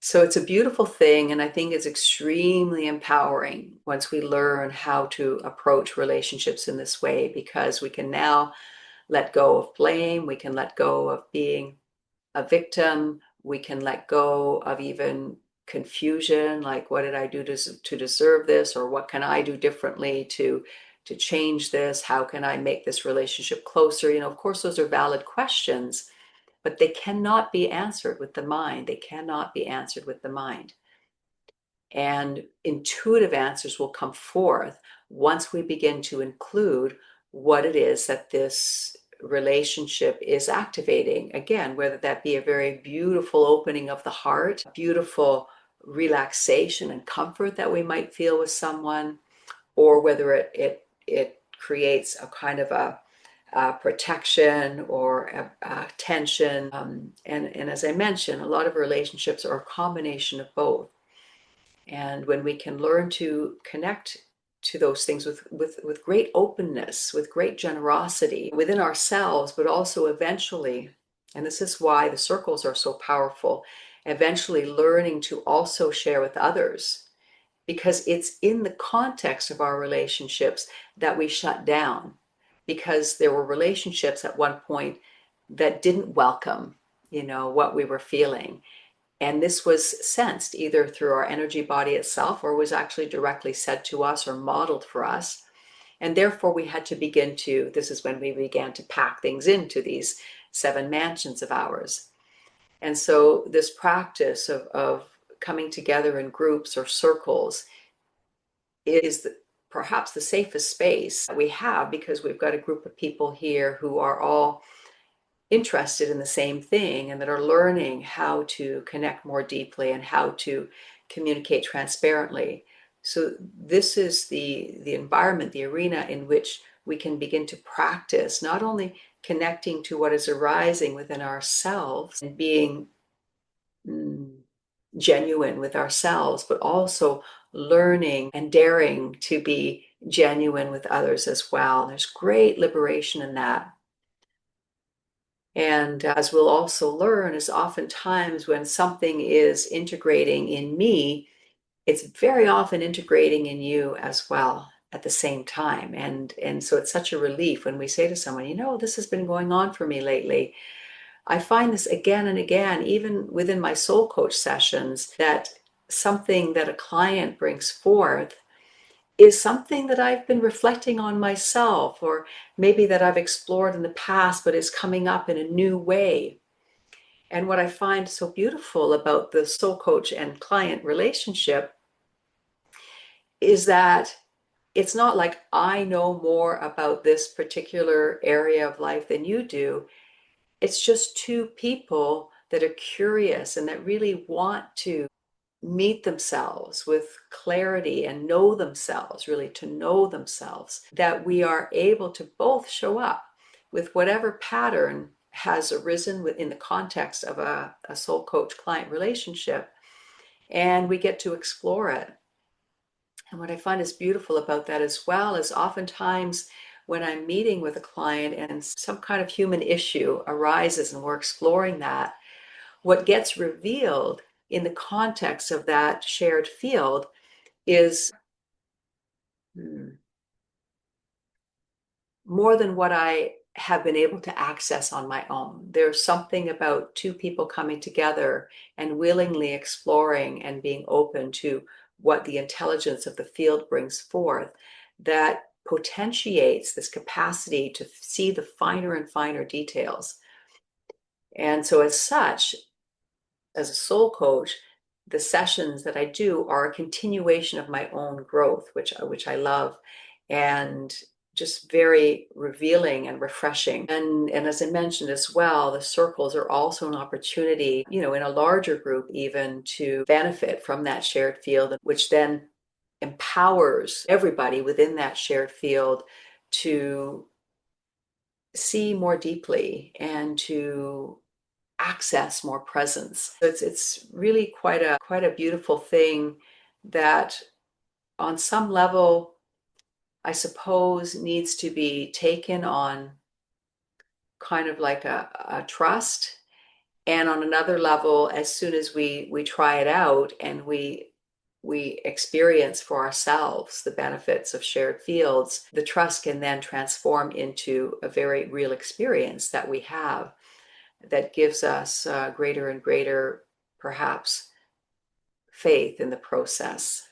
So it's a beautiful thing, and I think it's extremely empowering once we learn how to approach relationships in this way, because we can now let go of blame, we can let go of being a victim, we can let go of even confusion, like what did I do to deserve this, or what can I do differently to change this? How can I make this relationship closer? Of course, those are valid questions, but they cannot be answered with the mind. They cannot be answered with the mind. And intuitive answers will come forth once we begin to include what it is that this relationship is activating. Again, whether that be a very beautiful opening of the heart, beautiful relaxation and comfort that we might feel with someone, or whether it creates a kind of a protection or a tension. And as I mentioned, a lot of relationships are a combination of both. And when we can learn to connect to those things with great openness, with great generosity within ourselves, but also eventually, and this is why the circles are so powerful, eventually learning to also share with others, because it's in the context of our relationships that we shut down, because there were relationships at one point that didn't welcome, what we were feeling. And this was sensed either through our energy body itself, or was actually directly said to us or modeled for us. And therefore, we had to begin to, this is when we began to pack things into these 7 mansions of ours. And so, this practice of coming together in groups or circles is perhaps the safest space that we have, because we've got a group of people here who are all interested in the same thing and that are learning how to connect more deeply and how to communicate transparently. So this is the environment, the arena in which we can begin to practice not only connecting to what is arising within ourselves and being genuine with ourselves, but also learning and daring to be genuine with others as well. There's great liberation in that. And as we'll also learn, is oftentimes when something is integrating in me, it's very often integrating in you as well at the same time. And so it's such a relief when we say to someone, this has been going on for me lately. I find this again and again, even within my soul coach sessions, that something that a client brings forth is something that I've been reflecting on myself, or maybe that I've explored in the past, but is coming up in a new way. And what I find so beautiful about the soul coach and client relationship is that it's not like I know more about this particular area of life than you do. It's just two people that are curious and that really want to meet themselves with clarity and know themselves, really to know themselves, that we are able to both show up with whatever pattern has arisen within the context of a soul coach client relationship, and we get to explore it. And what I find is beautiful about that as well is oftentimes when I'm meeting with a client and some kind of human issue arises and we're exploring that, what gets revealed in the context of that shared field is more than what I have been able to access on my own. There's something about two people coming together and willingly exploring and being open to what the intelligence of the field brings forth that potentiates this capacity to see the finer and finer details. And so, as such, as a soul coach, the sessions that I do are a continuation of my own growth, which I love, and just very revealing and refreshing. And as I mentioned as well, the circles are also an opportunity, in a larger group even, to benefit from that shared field, which then empowers everybody within that shared field to see more deeply and to access more presence. It's really quite a beautiful thing that on some level, I suppose, needs to be taken on kind of like a trust, And on another level, as soon as we try it out and we experience for ourselves the benefits of shared fields, the trust can then transform into a very real experience that we have that gives us greater and greater, perhaps, faith in the process.